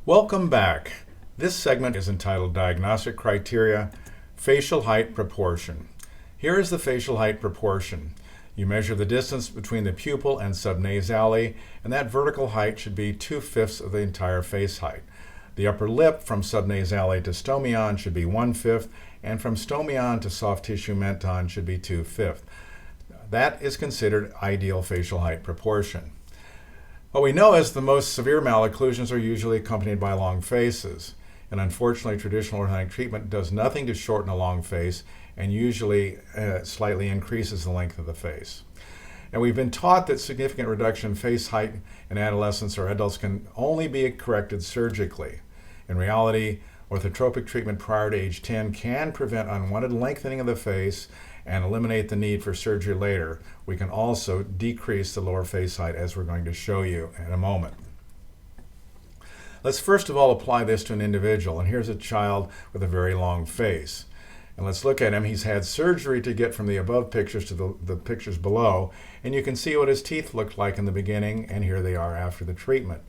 Welcome back. This segment is entitled Diagnostic Criteria, Facial Height Proportion. Here is the facial height proportion. You measure the distance between the pupil and subnasale, and that vertical height should be 2/5 of the entire face height. The upper lip from subnasale to stomion should be 1/5, and from stomion to soft tissue menton should be 2/5. That is considered ideal facial height proportion. What we know is the most severe malocclusions are usually accompanied by long faces. And unfortunately, traditional orthodontic treatment does nothing to shorten a long face and usually slightly increases the length of the face. And we've been taught that significant reduction in face height in adolescents or adults can only be corrected surgically. In reality, orthotropic treatment prior to age 10 can prevent unwanted lengthening of the face and eliminate the need for surgery later. We can also decrease the lower face height, as we're going to show you in a moment. Let's first of all apply this to an individual. And here's a child with a very long face. And let's look at him. He's had surgery to get from the above pictures to the pictures below. And you can see what his teeth looked like in the beginning, and here they are after the treatment.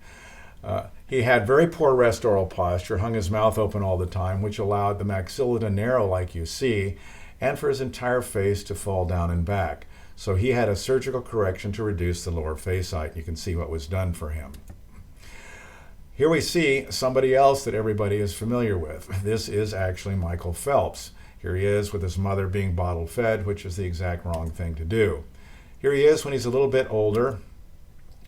He had very poor rest oral posture, hung his mouth open all the time, which allowed the maxilla to narrow like you see, and for his entire face to fall down and back. So he had a surgical correction to reduce the lower face height. You can see what was done for him. Here we see somebody else that everybody is familiar with. This is actually Michael Phelps. Here he is with his mother being bottle fed, which is the exact wrong thing to do. Here he is when he's a little bit older,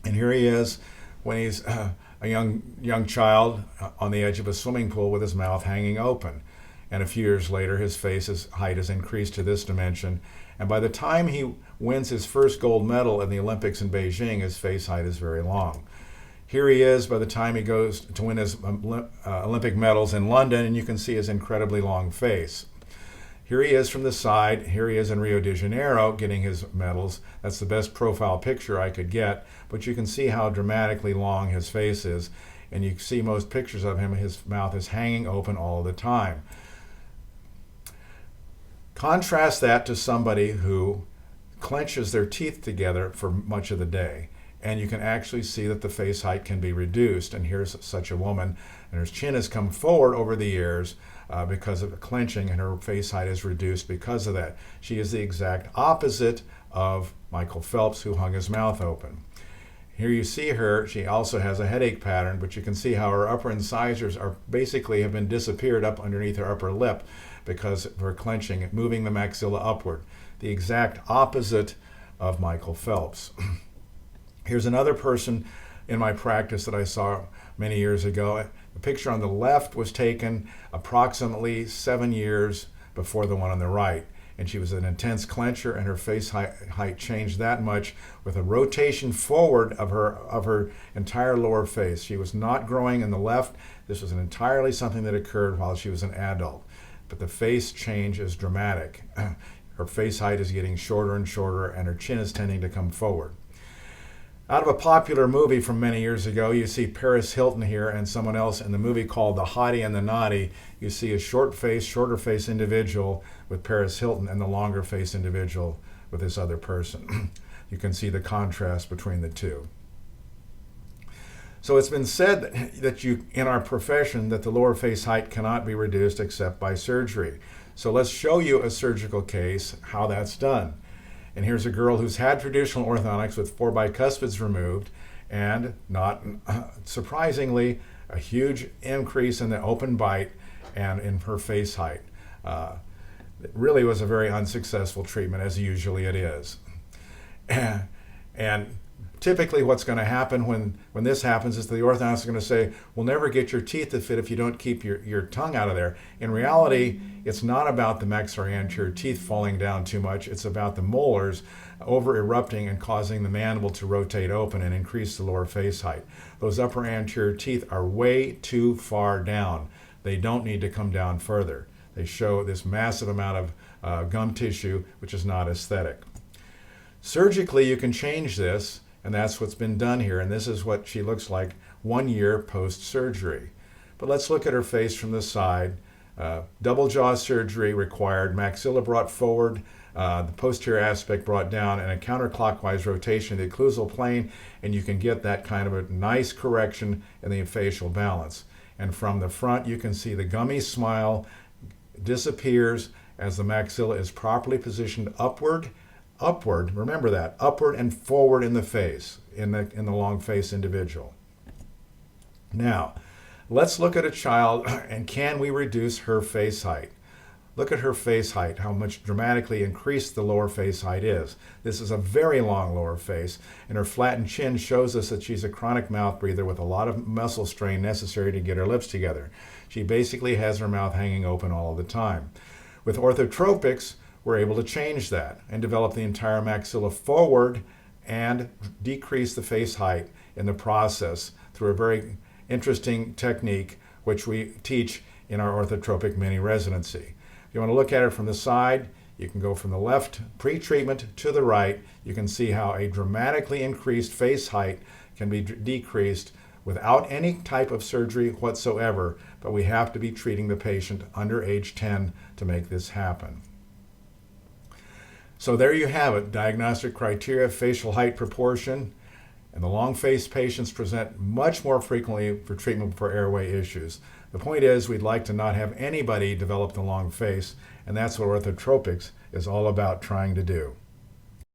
and here he is when he's a young child on the edge of a swimming pool with his mouth hanging open. And a few years later, his face's height has increased to this dimension. And by the time he wins his first gold medal in the Olympics in Beijing, his face height is very long. Here he is by the time he goes to win his Olympic medals in London, and you can see his incredibly long face. Here he is from the side. Here he is in Rio de Janeiro getting his medals. That's the best profile picture I could get, but you can see how dramatically long his face is. And you see most pictures of him, his mouth is hanging open all the time. Contrast that to somebody who clenches their teeth together for much of the day, and you can actually see that the face height can be reduced. And here's such a woman, and her chin has come forward over the years because of the clenching, and her face height is reduced because of that. She is the exact opposite of Michael Phelps, who hung his mouth open. Here you see her. She also has a headache pattern, but you can see how her upper incisors are basically have been disappeared up underneath her upper lip because of her clenching, moving the maxilla upward. The exact opposite of Michael Phelps. Here's another person in my practice that I saw many years ago. The picture on the left was taken approximately 7 years before the one on the right. And she was an intense clencher, and her face height changed that much with a rotation forward of her entire lower face. She was not growing in the left. This was entirely something that occurred while she was an adult. But the face change is dramatic. Her face height is getting shorter and shorter, and her chin is tending to come forward. Out of a popular movie from many years ago, you see Paris Hilton here and someone else in the movie called The Hottie and the Naughty. You see a shorter face individual with Paris Hilton and the longer face individual with this other person. You can see the contrast between the two. So it's been said that in our profession that the lower face height cannot be reduced except by surgery. So let's show you a surgical case, how that's done. And here's a girl who's had traditional orthodontics with 4 bicuspids removed, and not surprisingly, a huge increase in the open bite and in her face height. It really was a very unsuccessful treatment, as usually it is. And typically what's going to happen when this happens is the orthodontist is going to say, we'll never get your teeth to fit if you don't keep your tongue out of there. In reality, it's not about the maxillary anterior teeth falling down too much. It's about the molars over-erupting and causing the mandible to rotate open and increase the lower face height. Those upper anterior teeth are way too far down. They don't need to come down further. They show this massive amount of gum tissue, which is not aesthetic. Surgically, you can change this, and that's what's been done here. And this is what she looks like 1 year post-surgery. But let's look at her face from the side. Double jaw surgery required, maxilla brought forward, the posterior aspect brought down, and a counterclockwise rotation of the occlusal plane, and you can get that kind of a nice correction in the facial balance. And from the front, you can see the gummy smile disappears as the maxilla is properly positioned upward, remember that, upward and forward in the face, in the long face individual. Now, let's look at a child and can we reduce her face height? Look at her face height, how much dramatically increased the lower face height is. This is a very long lower face, and her flattened chin shows us that she's a chronic mouth breather with a lot of muscle strain necessary to get her lips together. She basically has her mouth hanging open all of the time. With orthotropics, we're able to change that and develop the entire maxilla forward and decrease the face height in the process through a very interesting technique which we teach in our orthotropic mini residency. If you want to look at it from the side, you can go from the left pre-treatment to the right. You can see how a dramatically increased face height can be decreased without any type of surgery whatsoever, but we have to be treating the patient under age 10 to make this happen. So there you have it, diagnostic criteria, facial height proportion, and the long face patients present much more frequently for treatment for airway issues. The point is we'd like to not have anybody develop the long face, and that's what orthotropics is all about trying to do.